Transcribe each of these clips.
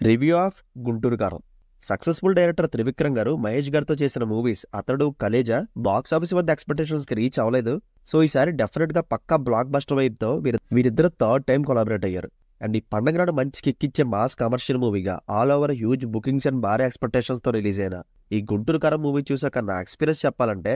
Review of Guntur కారం. Successful director Trivikram గారు మహేష్ గారితో చేసిన movies Athadu, Khaleja box office వద్ద ఎక్స్పెక్టేషన్స్ కి రీచ్ అవ్వలేదు. సో ఈసారి డెఫినెట్ గా పక్కా బ్లాక్ బస్టర్ వైబ్ తో వీరిద్దరు థర్డ్ టైం కొలాబరేట్ అయ్యారు. అండ్ ఈ పండగ నాడు మంచి కిక్కిచ్చే మాస్ కమర్షియల్ మూవీగా all over huge bookings and భారీ ఎక్స్పెక్టేషన్స్ తో రిలీజ్ అయిన ఈ గుంటూరు కారం మూవీ చూసాక నా ఎక్స్పీరియన్స్ చెప్పాలంటే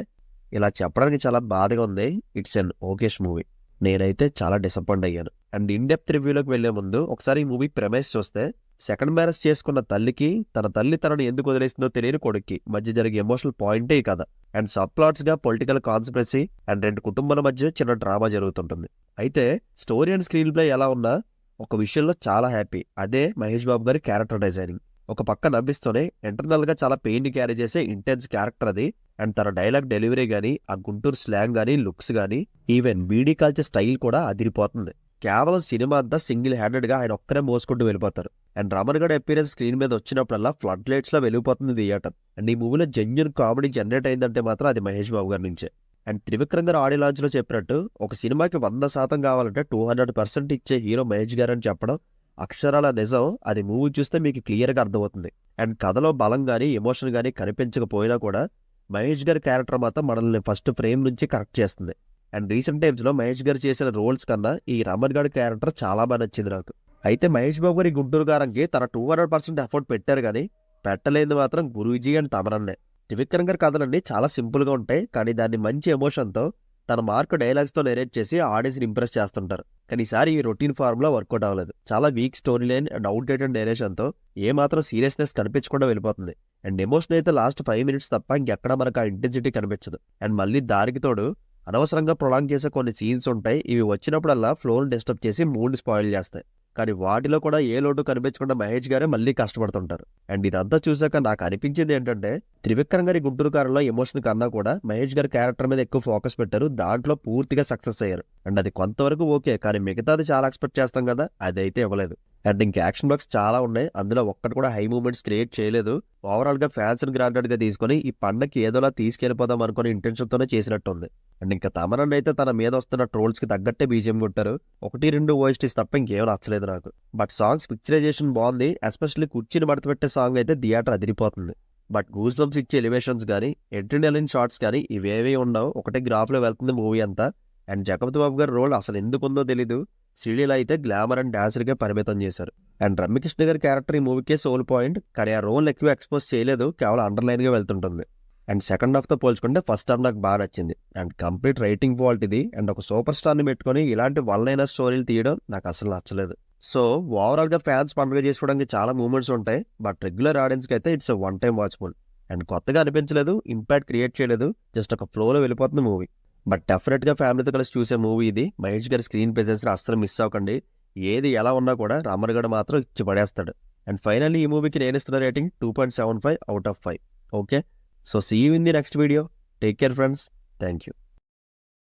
ఇలా చెప్పడానికి చాలా బాధగా ఉంది. It's an okayish movie. నేనైతే చాలా డిసప్పాయింట్ అయ్యాను. అండ్ ఇన్ డెప్త్ రివ్యూలోకి వెళ్లే ముందు ఒకసారి ఈ మూవీ ప్రెమైస్ చూస్తే, సెకండ్ మ్యారేజ్ చేసుకున్న తల్లికి తన తల్లి తనను ఎందుకు వదిలేసిందో తెలియని కొడుక్కి మధ్య జరిగే ఎమోషనల్ పాయింటే ఈ కథ. అండ్ సబ్ ప్లాట్స్ గా పొలిటికల్ కాన్స్పిరసీ అండ్ రెండు కుటుంబాల మధ్య చిన్న డ్రామా జరుగుతుంటుంది. అయితే స్టోరీ అండ్ స్క్రీన్ ప్లే ఎలా ఉన్నా ఒక విషయంలో చాలా హ్యాపీ. అదే మహేష్ బాబు గారి క్యారెక్టర్ డిజైనింగ్. ఒక పక్క నవ్విస్తూనే ఇంటర్నల్ గా చాలా పెయిన్ ని క్యారీ చేసే ఇంటెన్స్ క్యారెక్టర్ అది. అండ్ తన డైలాగ్ డెలివరీ గానీ, ఆ గుంటూరు స్లాంగ్ గానీ, లుక్స్ గానీ, ఈవెన్ బీడీ కాల్చే స్టైల్ కూడా అదిరిపోతుంది. కేవలం సినిమా అంతా సింగిల్ హ్యాండెడ్ గా ఆయన ఒక్కరే మోసుకుంటూ వెళ్ళిపోతారు. అండ్ రమణ్ గడ్ అపీరెన్స్ స్క్రీన్ మీద వచ్చినప్పుడల్లా ఫ్లడ్ లైట్స్ లో వెలిగిపోతుంది థియేటర్. అండ్ ఈ మూవీలో జెన్యూన్ కామెడీ జనరేట్ అయిందంటే మాత్రం అది మహేష్ బాబు గారి నుంచే. అండ్ త్రివిక్రమ్ గారు ఆడియో లాంచ్ లో చెప్పినట్టు ఒక సినిమాకి 100% కావాలంటే 200% ఇచ్చే హీరో మహేష్ గారు అని చెప్పడం అక్షరాల నిజం. అది మూవీ చూస్తే మీకు క్లియర్ గా అర్థమవుతుంది. అండ్ కథలో బలం గానీ, ఎమోషన్ గానీ కనిపించకపోయినా కూడా మహేష్ గారి క్యారెక్టర్ మాత్రం మనల్ని ఫస్ట్ ఫ్రేమ్ నుంచి కరెక్ట్ చేస్తుంది. అండ్ రీసెంట్ టైమ్స్ లో మహేష్ గారు చేసిన రోల్స్ కన్నా ఈ రమణ్ గారి క్యారెక్టర్ చాలా బాగా నచ్చింది నాకు. అయితే మహేష్ బాబు గారి గుంటూరు కారంకి తన 200% ఎఫర్ట్ పెట్టారు కానీ పెట్టలేని మాత్రం గురూజీ అండ్ తమరన్నే. త్రివిక్రమ్ గారి కథలన్నీ చాలా సింపుల్ గా ఉంటాయి, కానీ దాన్ని మంచి ఎమోషన్ తో తన మార్క్ డైలాగ్స్ తో నెరేట్ చేసి ఆడియన్స్ ని ఇంప్రెస్ చేస్తుంటారు. కానీ ఈసారి ఈ రొటీన్ ఫార్మ్ లో వర్కౌట్ అవ్వలేదు. చాలా week story line and outdated direction తో ఏ మాత్రం సీరియస్నెస్ కనిపించకుండా వెళ్ళిపోతుంది. అండ్ ఎమోషన్ అయితే లాస్ట్ 5 minutes తప్ప ఇంకెక్కడ మనకు ఆ ఇంటెన్సిటీ కనిపించదు. అండ్ మళ్ళీ దానికి తోడు అనవసరంగా ప్రొలాంగ్ చేసే కొన్ని సీన్స్ ఉంటాయి. ఇవి వచ్చినప్పుడల్లా ఫ్లోని డిస్టర్బ్ చేసి మూడ్ స్పాయిల్ చేస్తాయి. కానీ వాటిలో కూడా ఏ లోటు కనిపించకుండా మహేష్ గారే మళ్ళీ కష్టపడుతుంటారు. అండ్ ఇదంతా చూసాక నాకు అనిపించింది ఏంటంటే, త్రివిక్రమ్ గారి గుంటూరు కారంలో ఎమోషన్ కన్నా కూడా మహేష్ గారి క్యారెక్టర్ మీద ఎక్కువ ఫోకస్ పెట్టారు. దాంట్లో పూర్తిగా సక్సెస్ అయ్యారు. అండ్ అది కొంతవరకు ఓకే, కానీ మిగతాది చాలా ఎక్స్పెక్ట్ చేస్తాం కదా, అది అయితే ఇవ్వలేదు. అండ్ ఇంక యాక్షన్ బ్లాక్స్ చాలా ఉన్నాయి, అందులో ఒక్కటి కూడా హై మూమెంట్స్ క్రియేట్ చేయలేదు. ఓవరాల్ గా ఫ్యాన్స్ ని గ్రాంటెడ్ గా తీసుకుని ఈ పండగకి ఏదోలా తీసుకెళ్లిపోదాం అనుకునే ఇంటెన్షన్ తోనే చేసినట్టుంది. అండ్ ఇంకా తమనన్ అయితే తన మీద వస్తున్న ట్రోల్స్ కి తగ్గట్టే బీజిఎం కొట్టారు. 1-2 ఓఎస్టీస్ తప్ప ఇంకేం నచ్చలేదు నాకు. బట్ సాంగ్స్ పిక్చరైజేషన్ బాగుంది. ఎస్పెషల్లీ కుర్చీని మడతపెట్టే సాంగ్ అయితే థియేటర్ అదిరిపోతుంది. బట్ గూస్ బంప్స్ ఇచ్చే ఎలివేషన్స్ కానీ, ఎడ్రినలిన్ షాట్స్ కానీ ఇవేవీ ఉండవు. ఒకటే గ్రాఫ్ లో వెళ్తుంది మూవీ అంతా. అండ్ జగపతి బాబు గారి రోల్ అసలు ఎందుకుందో తెలీదు. శ్రీలీల అయితే గ్లామర్ అండ్ డాన్సర్గా పరిమితం చేశారు. అండ్ రమ్యకృష్ణ గారి క్యారెక్టర్ ఈ మూవీకే సోల్ పాయింట్, కానీ ఆ రోల్ ఎక్కువ ఎక్స్పోజ్ చేయలేదు, కేవలం అండర్లైన్ గా వెళ్తుంటుంది. అండ్ సెకండ్ హాఫ్ తో పోల్చుకుంటే ఫస్ట్ హాఫ్ నాకు బాగా నచ్చింది. అండ్ కంప్లీట్ రైటింగ్ ఫాల్ట్ ఇది. అండ్ ఒక సూపర్ స్టార్ ని పెట్టుకుని ఇలాంటి వన్-లైనర్ స్టోరీలు తీయడం నాకు అసలు నచ్చలేదు. సో ఓవరాల్ గా ఫ్యాన్స్ పండుగ చేసుకోవడానికి చాలా మూమెంట్స్ ఉంటాయి, బట్ రెగ్యులర్ ఆడియన్స్ కి అయితే it's one time watchful. And కొత్తగా అనిపించలేదు, ఇంపాక్ట్ క్రియేట్ చేయలేదు, జస్ట్ ఒక ఫ్లోలో వెళ్ళిపోతుంది మూవీ. బట్ డెఫినెట్ గా ఫ్యామిలీతో కలిసి చూసే మూవీ ఇది. మహేష్ గారి స్క్రీన్ ప్రెజెన్స్ అస్సలు మిస్ అవ్వకండి. ఏది ఎలా ఉన్నా కూడా రమణ్ గడ్ మాత్రం ఇచ్చి పడేస్తాడు. అండ్ ఫైనల్లీ ఈ మూవీకి నేను ఇస్తున్న rating 2.75 out of 5. Okay, so see you in the next video. Take care friends. Thank you.